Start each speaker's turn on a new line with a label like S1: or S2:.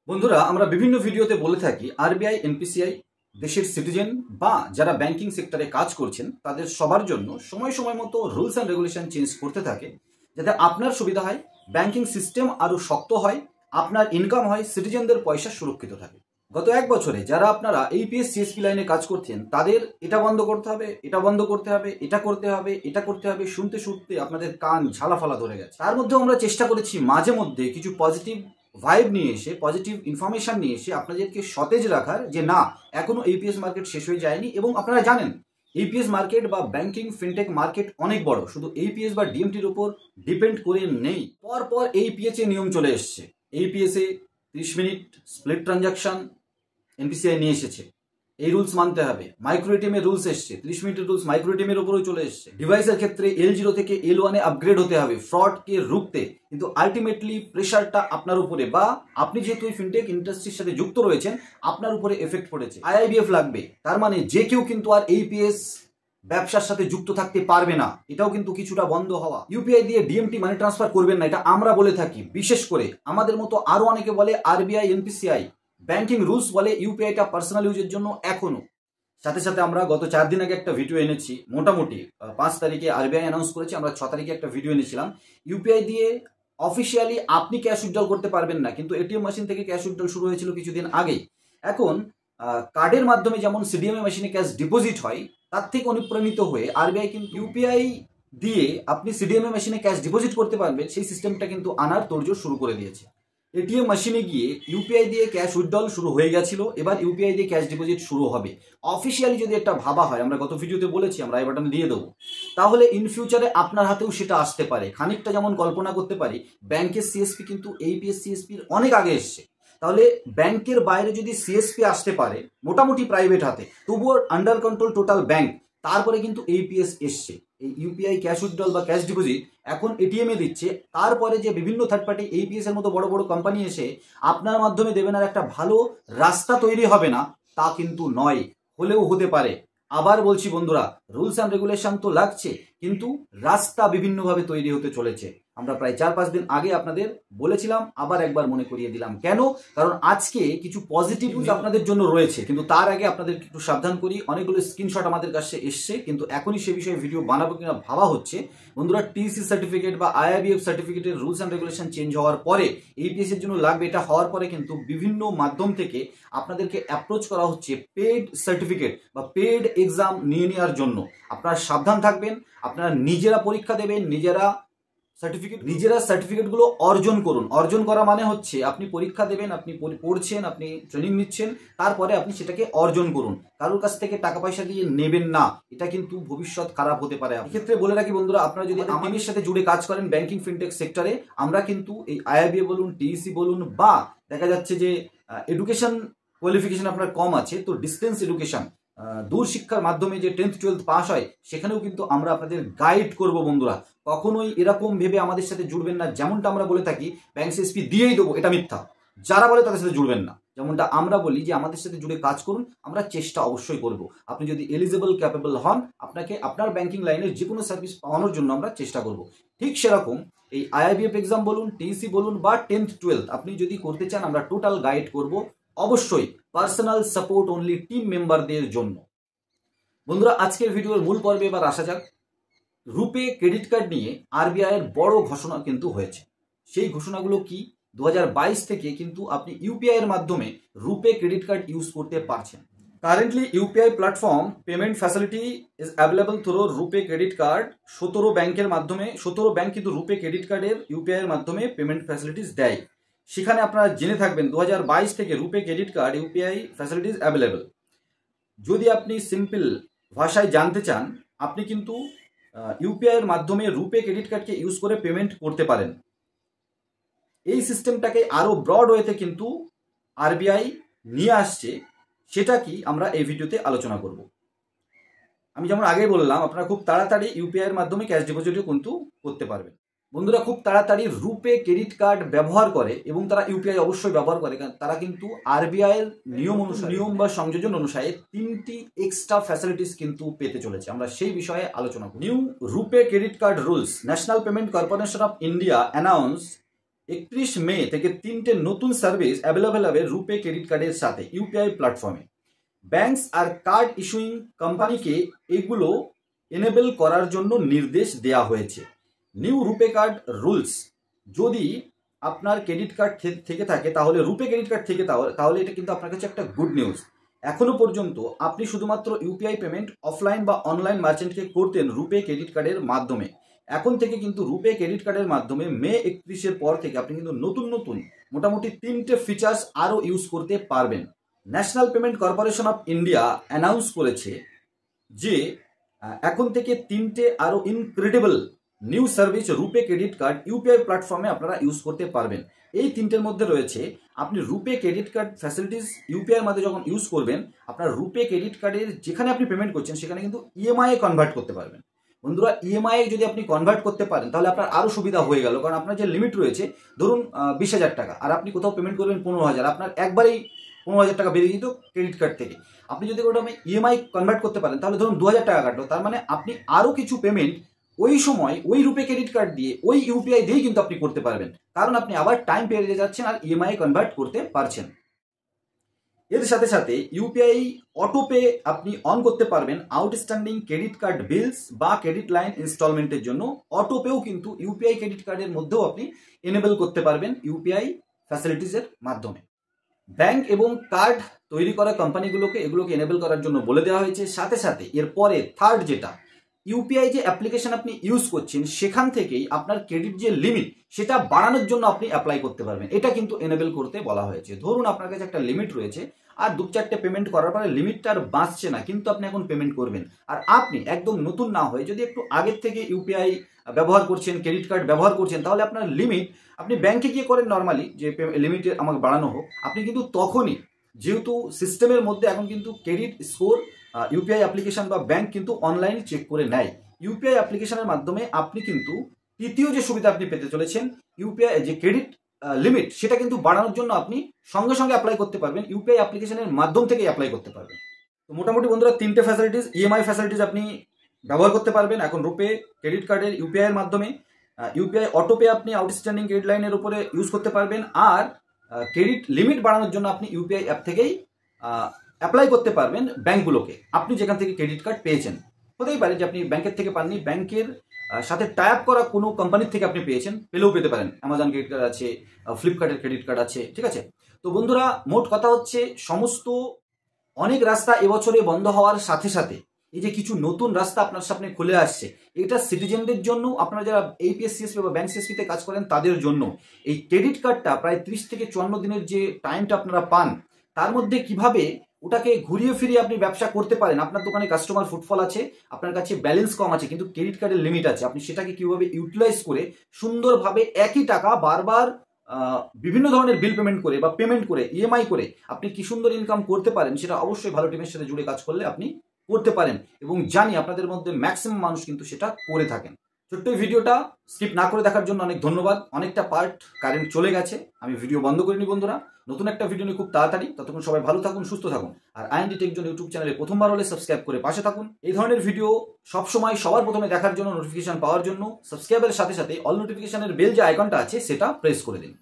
S1: বন্ধুরা, আমরা বিভিন্ন ভিডিওতে বলে থাকি আরবিআই এনপিসিআই দেশের সিটিজেন বা যারা ব্যাংকিং সেক্টরে কাজ করছেন তাদের সবার জন্য সময় সময় মতো রুলস অ্যান্ড রেগুলেশন চেঞ্জ করতে থাকে, যাতে আপনার সুবিধা হয়, ব্যাংকিং সিস্টেম আরও শক্ত হয়, আপনার ইনকাম হয়, সিটিজেনদের পয়সা সুরক্ষিত থাকে। গত এক বছরে যারা আপনারা এইপিএস সিএসপি লাইনে কাজ করছেন তাদের এটা বন্ধ করতে হবে, এটা বন্ধ করতে হবে, এটা করতে হবে, এটা করতে হবে, শুনতে শুনতে আপনাদের কান ঝালাফালা ধরে গেছে। তার মধ্যেও আমরা চেষ্টা করেছি মাঝে মধ্যে কিছু পজিটিভ ভাইব নিয়ে এসে, পজিটিভ ইনফরমেশন নিয়ে এসে আপনাদেরকে সতেজ রাখার, যে না, এখনো এইপিএস মার্কেট শেষ হয়ে যায়নি এবং আপনারা জানেন এইপিএস মার্কেট বা ব্যাংকিং ফিনটেক মার্কেট অনেক বড়, শুধু এইপিএস বা ডিএমটির উপর ডিপেন্ড করে নেই। পর এইপিএস এ নিয়ম চলে এসছে। এইপিএস এ 30 মিনিট স্প্লিট ট্রানজাকশন এনপিসিআই নিয়ে এসেছে, এই রুলস মানতে হবে। মাইক্রো এটিএমের রুলস এসছে, 30 মিনিটের রুলস মাইক্রো এটিএমের উপরেও চলে এসছে। ডিভাইসের ক্ষেত্রে L0 থেকে L1 এ আপগ্রেড হতে হবে ফ্রডকে রুখতে, কিন্তু আলটিমেটলি প্রেশারটা আপনার উপরে, বা আপনি যেহেতু এই ফিনটেক ইন্ডাস্ট্রির সাথে যুক্ত রয়েছেন আপনার উপরে এফেক্ট পড়েছে। আইআইবিএফ লাগবে, তার মানে যে কেউ কিন্তু আর এইপিএস ব্যবসার সাথে যুক্ত থাকতে পারবে না, এটাও কিন্তু কিছুটা বন্ধ হওয়া। ইউপিআই দিয়ে ডিএমটি মানি ট্রান্সফার করবেন না, এটা আমরা বলে থাকি। বিশেষ করে আমাদের মতো আরো অনেকে বলে আরবিআই এনপিসিআই ব্যাংকিং রুলস বলে ইউপিআইটা পার্সোনাল ইউজের জন্য এখনো। সাথে সাথে আমরা গত 4 দিন আগে একটা ভিডিও এনেছি, মোটামুটি 5 তারিখে আরবিআই অ্যানাউন্স করেছি, আমরা 6 তারিখে একটা ভিডিও এনেছিলাম। ইউপিআই দিয়ে অফিসিয়ালি আপনি ক্যাশ উইথড্রল করতে পারবেন না, কিন্তু এটিএম মেশিন থেকে ক্যাশ উইথড্রল শুরু হয়েছিল কিছুদিন আগেই। এখন কার্ডের মাধ্যমে যেমন সিডিএমএ মেশিনে ক্যাশ ডিপোজিট হয়, তার থেকে অনুপ্রাণিত হয়ে আরবিআই কিন্তু ইউপিআই দিয়ে আপনি সিডিএমএ মেশিনে ক্যাশ ডিপোজিট করতে পারবেন সেই সিস্টেমটা কিন্তু আনার তোড়জোড় শুরু করে দিয়েছে। এটিএম মেশিনে গিয়ে ইউপিআই দিয়ে ক্যাশ উইথড্রল শুরু হয়ে গেছিল, এবার ইউপিআই দিয়ে ক্যাশ ডিপোজিট শুরু হবে। অফিসিয়ালি যদি একটা ভাবা হয়, আমরা গত ভিডিওতে বলেছি, আমরা আই বাটন দিয়ে দেবো, তাহলে ইন ফিউচারে আপনার হাতেও সেটা আসতে পারে। খানিকটা যেমন কল্পনা করতে পারি, ব্যাংকের সিএসপি কিন্তু এইপিএস সিএসপির অনেক আগে এসছে, তাহলে ব্যাংকের বাইরে যদি সিএসপি আসতে পারে মোটামুটি প্রাইভেট হাতে, তবুও আন্ডার কন্ট্রোল টোটাল ব্যাংক, তারপরে কিন্তু এইপিএস এসছে। এই ইউপিআই ক্যাশ উইথড্রল বা ক্যাশ ডিপোজিট এখন এটিএম এ দিচ্ছে, তারপরে যে বিভিন্ন থার্ড পার্টি এইপিএস এর মতো বড় বড় কোম্পানি এসে আপনার মাধ্যমে দেবেন আর একটা ভালো রাস্তা তৈরি হবে না, তা কিন্তু নয়, হলেও হতে পারে। আবার বলছি বন্ধুরা, রুলস অ্যান্ড রেগুলেশন তো লাগছে, কিন্তু রাস্তা বিভিন্নভাবে তৈরি হতে চলেছে। আমরা প্রায় 4-5 দিন আগে আপনাদের বলেছিলাম, আবার একবার মনে করিয়ে দিলাম। কেন? কারণ আজকে কিছু পজিটিভ নিউজ আপনাদের জন্য রয়েছে, কিন্তু তার আগে আপনাদের একটু সাবধান করি। অনেকগুলো স্ক্রিনশট আমাদের কাছে এসছে, কিন্তু এখনই সে বিষয়ে ভিডিও বানাবো কিনা ভাবা হচ্ছে। বন্ধুরা, টিসি সার্টিফিকেট বা আইআইবিএফ সার্টিফিকেটের রুলস অ্যান্ড রেগুলেশন চেঞ্জ হওয়ার পরে এইপিএস এর জন্য লাগবে, এটা হওয়ার পরে কিন্তু বিভিন্ন মাধ্যম থেকে আপনাদেরকে অ্যাপ্রোচ করা হচ্ছে পেড সার্টিফিকেট বা পেড এক্সাম নিয়ে নেওয়ার জন্য। আপনারা সাবধান থাকবেন, আপনারা নিজেরা পরীক্ষা দেবেন, নিজেরা সার্টিফিকেটগুলো অর্জন করুন। অর্জন করা মানে হচ্ছে আপনি পরীক্ষা দেবেন, আপনি পড়ছেন, আপনি ট্রেনিং নিচ্ছেন, তারপরে আপনি সেটাকে অর্জন করুন। কারোর কাছ থেকে টাকা পয়সা দিয়ে নেবেন না, এটা কিন্তু ভবিষ্যৎ খারাপ হতে পারে। এক্ষেত্রে বলে রাখি বন্ধুরা, আপনারা যদি আমাদের সাথে জুড়ে কাজ করেন ব্যাংকিং ফিনটেক সেক্টরে, আমরা কিন্তু এই আইআইবিএ বলুন, টিইসি বলুন, বা দেখা যাচ্ছে যে এডুকেশন কোয়ালিফিকেশন আপনার কম আছে, তো ডিস্টেন্স এডুকেশন, দূর শিক্ষার মাধ্যমে যে 10th 12th পাস হয়, সেখানেও কিন্তু আমরা আপনাদের গাইড করব। বন্ধুরা, কখনোই এরকম ভেবে আমাদের সাথে জুড়বেন না যেমনটা আমরা বলে থাকি ব্যাংক সিএসপি দিয়েই দেবো, এটা মিথ্যা। যারা বলে তাদের সাথে জুড়বেন না, যেমনটা আমরা বলি যে আমাদের সাথে জুড়ে কাজ করুন, আমরা চেষ্টা অবশ্যই করব। আপনি যদি এলিজিবল ক্যাপেবল হন, আপনাকে আপনার ব্যাংকিং লাইনের যে কোনো সার্ভিস পাওয়ানোর জন্য আমরা চেষ্টা করব। ঠিক সেরকম এই আইআইবিএফ এক্সাম বলুন, টিইসি বলুন, বা 10th 12th আপনি যদি করতে চান, আমরা টোটাল গাইড করব, অবশ্যই পার্সোনাল সাপোর্ট অনলি টিম মেম্বারদের জন্য। বন্ধুরা, আজকের ভিডিওর মূল পর্বে এবার আসা যাক। রুপে ক্রেডিট কার্ড নিয়ে আরবিআই এর বড় ঘোষণা কিন্তু হয়েছে। সেই ঘোষণাগুলো কি? 2022 থেকে কিন্তু আপনি ইউপিআই এর মাধ্যমে রুপে ক্রেডিট কার্ড ইউজ করতে পারছেন। Currently UPI platform payment facility is available through RuPay credit card. 17 ব্যাংকের মাধ্যমে, 17 ব্যাংক কিন্তু রুপে ক্রেডিট কার্ডের ইউপিআই এর মাধ্যমে পেমেন্ট ফ্যাসিলিটিস দেয়। সেখানে আপনারা জেনে থাকবেন 2022 থেকে RuPay credit card UPI facilities available. যদি আপনি সিম্পল ভাষায় জানতে চান, আপনি কিন্তু ইউপিআই এর মাধ্যমে রুপে ক্রেডিট কার্ডকে ইউজ করে পেমেন্ট করতে পারেন। এই সিস্টেমটাকে আরো ব্রড ওয়েতে কিন্তু আরবিআই নিয়ে আসছে, সেটা কি আমরা এই ভিডিওতে আলোচনা করব। আমি যেমন আগেই বললাম, আপনারা খুব তাড়াতাড়ি ইউপিআই এর মাধ্যমে ক্যাশ ডিপোজিটও কিন্তু করতে পারবেন। বন্ধুরা, খুব তাড়াতাড়ি রুপে ক্রেডিট কার্ড ব্যবহার করে এবং তারা ইউপিআই অবশ্যই ব্যবহার করে, তারা কিন্তু আরবিআই এর নিয়ম বা সংযোজন অনুসারে 3টি এক্সট্রা ফ্যাসিলিটিস কিন্তু পেতে চলেছে। আমরা সেই বিষয়ে আলোচনা করব। New RuPay credit card rules, national payment corporation of India announce 31 মে থেকে 3টে নতুন সার্ভিস অ্যাভেলেবেল হবে রুপে ক্রেডিট কার্ডের সাথে ইউপিআই প্ল্যাটফর্মে। ব্যাংকস আর কার্ড ইস্যুইং কোম্পানিকে এগুলো এনেবল করার জন্য নির্দেশ দেওয়া হয়েছে। নিউ রুপে কার্ড রুলস, যদি আপনার ক্রেডিট কার্ড থেকে থাকে তাহলে রুপে ক্রেডিট কার্ড থেকে তাহলে এটা কিন্তু আপনার কাছে একটা গুড নিউজ। এখনো পর্যন্ত আপনি শুধুমাত্র ইউপিআই পেমেন্ট অফলাইন বা অনলাইন মার্চেন্টকে করতেন রুপে ক্রেডিট কার্ডের মাধ্যমে। এখন থেকে কিন্তু রুপে ক্রেডিট কার্ডের মাধ্যমে মে 31-এর পর থেকে আপনি কিন্তু নতুন নতুন মোটামুটি 3টে ফিচার্স আরও ইউজ করতে পারবেন। National payment corporation of India announce করেছে যে এখন থেকে 3টে আরও ইনক্রেডিবল নিউ সার্ভিস রুপে ক্রেডিট কার্ড ইউপিআই প্ল্যাটফর্মে আপনারা ইউজ করতে পারবেন। এই 3টের মধ্যে রয়েছে আপনি রুপে ক্রেডিট কার্ড ফ্যাসিলিটিস ইউপিআইয়ের মধ্যে যখন ইউজ করবেন, আপনার রুপে ক্রেডিট কার্ডের যেখানে আপনি পেমেন্ট করছেন সেখানে কিন্তু ইএমআই কনভার্ট করতে পারবেন। বন্ধুরা, ইএমআই যদি আপনি কনভার্ট করতে পারেন তাহলে আপনার আরও সুবিধা হয়ে গেল, কারণ আপনার যে লিমিট রয়েছে ধরুন 20,000 টাকা, আর আপনি কোথাও পেমেন্ট করবেন 15,000, আপনার একবারেই 15,000 টাকা বেরিয়ে যেত ক্রেডিট কার্ড থেকে। আপনি যদি ওটা ইএমআই কনভার্ট করতে পারেন তাহলে ধরুন 2,000 টাকা কাটলো, তার মানে আপনি আরও কিছু পেমেন্ট ওই সময় ওই রুপে ক্রেডিট কার্ড দিয়ে ওই ইউপিআই দিয়েই কিন্তু আপনি করতে পারবেন, কারণ আপনি আবার টাইম পেরিয়ে যাচ্ছেন আর ইএমআই কনভার্ট করতে পারছেন। এর সাথে সাথে ইউপিআই অটোপে আপনি অন করতে পারবেন আউটস্ট্যান্ডিং ক্রেডিট কার্ড বিলস বা ক্রেডিট লাইন ইনস্টলমেন্টের জন্য। অটোপেও কিন্তু ইউপিআই ক্রেডিট কার্ডের মধ্যেও আপনি এনেবল করতে পারবেন ইউপিআই ফ্যাসিলিটিসের মাধ্যমে। ব্যাংক এবং কার্ড তৈরি করা কোম্পানিগুলোকে এগুলোকে এনেবল করার জন্য বলে দেওয়া হয়েছে। সাথে সাথে এরপরে থার্ড যেটা, ইউপিআই যে অ্যাপ্লিকেশন আপনি ইউজ করছেন সেখান থেকেই আপনার ক্রেডিট যে লিমিট সেটা বাড়ানোর জন্য আপনি অ্যাপ্লাই করতে পারবেন, এটা কিন্তু এনেবল করতে বলা হয়েছে। ধরুন আপনার কাছে একটা লিমিট রয়েছে আর 2-4টে পেমেন্ট করার পরে লিমিটটা আর বাঁচছে না, কিন্তু আপনি এখন পেমেন্ট করবেন, আর আপনি একদম নতুন না হয়ে যদি একটু আগের থেকে ইউপিআই ব্যবহার করছেন, ক্রেডিট কার্ড ব্যবহার করছেন, তাহলে আপনার লিমিট আপনি ব্যাংকে গিয়ে করেন নর্মালি যে লিমিট আমাকে বাড়ানো হোক, আপনি কিন্তু তখনই, যেহেতু সিস্টেমের মধ্যে এখন কিন্তু ক্রেডিট স্কোর ইউপিআই অ্যাপ্লিকেশন বা ব্যাংক কিন্তু অনলাইন চেক করে নেয়। ইউপিআই অ্যাপ্লিকেশনের মাধ্যমে আপনি কিন্তু তৃতীয় যে সুবিধা আপনি পেতে চলেছেন, ইউপিআই যে ক্রেডিট লিমিট সেটা কিন্তু বাড়ানোর জন্য আপনি সঙ্গে সঙ্গে অ্যাপ্লাই করতে পারবেন, ইউপিআই অ্যাপ্লিকেশনের মাধ্যম থেকে অ্যাপ্লাই করতে পারবেন। তো মোটামুটি বন্ধুরা 3টে ফ্যাসিলিটিস, ইএমআই ফ্যাসিলিটিস আপনি ব্যবহার করতে পারবেন এখন রুপে ক্রেডিট কার্ডের ইউপিআই এর মাধ্যমে। ইউপিআই অটোপে আপনি আউটস্ট্যান্ডিং ক্রেডিট লাইনের উপরে ইউজ করতে পারবেন, আর ক্রেডিট লিমিট বাড়ানোর জন্য আপনি ইউপিআই অ্যাপ থেকেই অ্যাপ্লাই করতে পারবেন ব্যাংকগুলোকে, আপনি যেখান থেকে ক্রেডিট কার্ড পেয়েছেন। হতেই পারে যে আপনি ব্যাংকের থেকে পাননি, ব্যাংকের সাথে টাই আপ করা কোনো কোম্পানির থেকে আপনি পেলেও পেতে পারেন। অ্যামাজন ক্রেডিট কার্ড আছে, ফ্লিপকার্টের ক্রেডিট কার্ড আছে, ঠিক আছে। তো বন্ধুরা, মোট কথা হচ্ছে অনেক রাস্তা এবছরে বন্ধ হওয়ার সাথে সাথে এই যে কিছু নতুন রাস্তা আপনার সামনে খুলে আসছে, এটা সিটিজেনদের জন্য, আপনারা যারা এপিএস সিএসপি বা ব্যাংক সিএসপিতে কাজ করেন তাদের জন্য। এই ক্রেডিট কার্ডটা প্রায় 30 থেকে 54 দিনের যে টাইমটা আপনারা পান, তার মধ্যে কিভাবে ওটাকে ঘুরিয়ে ফিরিয়ে আপনি ব্যবসা করতে পারেন। আপনার দোকানে কাস্টমার ফুটফল আছে, আপনার কাছে ব্যালেন্স কম আছে, কিন্তু ক্রেডিট কার্ডের লিমিট আছে, আপনি সেটাকে কিভাবে ইউটিলাইজ করে সুন্দরভাবে একই টাকা বারবার বিভিন্ন ধরনের বিল পেমেন্ট করে বা পেমেন্ট করে ইএমআই করে আপনি কি সুন্দর ইনকাম করতে পারেন, সেটা অবশ্যই ভালো টিমের সাথে জুড়ে কাজ করলে আপনি করতে পারেন, এবং জানি আপনাদের মধ্যে ম্যাক্সিমাম মানুষ কিন্তু সেটা করে থাকেন। ছোট্ট ভিডিওটা স্কিপ না করে দেখার জন্য অনেক ধন্যবাদ। অনেকটা পার্ট কারেন্ট চলে গেছে, আমি ভিডিও বন্ধ করিনি বন্ধুরা। নতুন একটা ভিডিও নিয়ে খুব তাড়াতাড়ি, ততক্ষণ সবাই ভালো থাকুন, সুস্থ থাকুন। আর আইএনডি টেক জোন ইউটিউব চ্যানেলে প্রথমবার হলে সাবস্ক্রাইব করে পাশে থাকুন। এই ধরনের ভিডিও সবসময় সবার প্রথমে দেখার জন্য, নোটিফিকেশন পাওয়ার জন্য সাবস্ক্রাইবের সাথে সাথে অল নোটিফিকেশনের বেল যে আইকনটা আছে সেটা প্রেস করে দিন।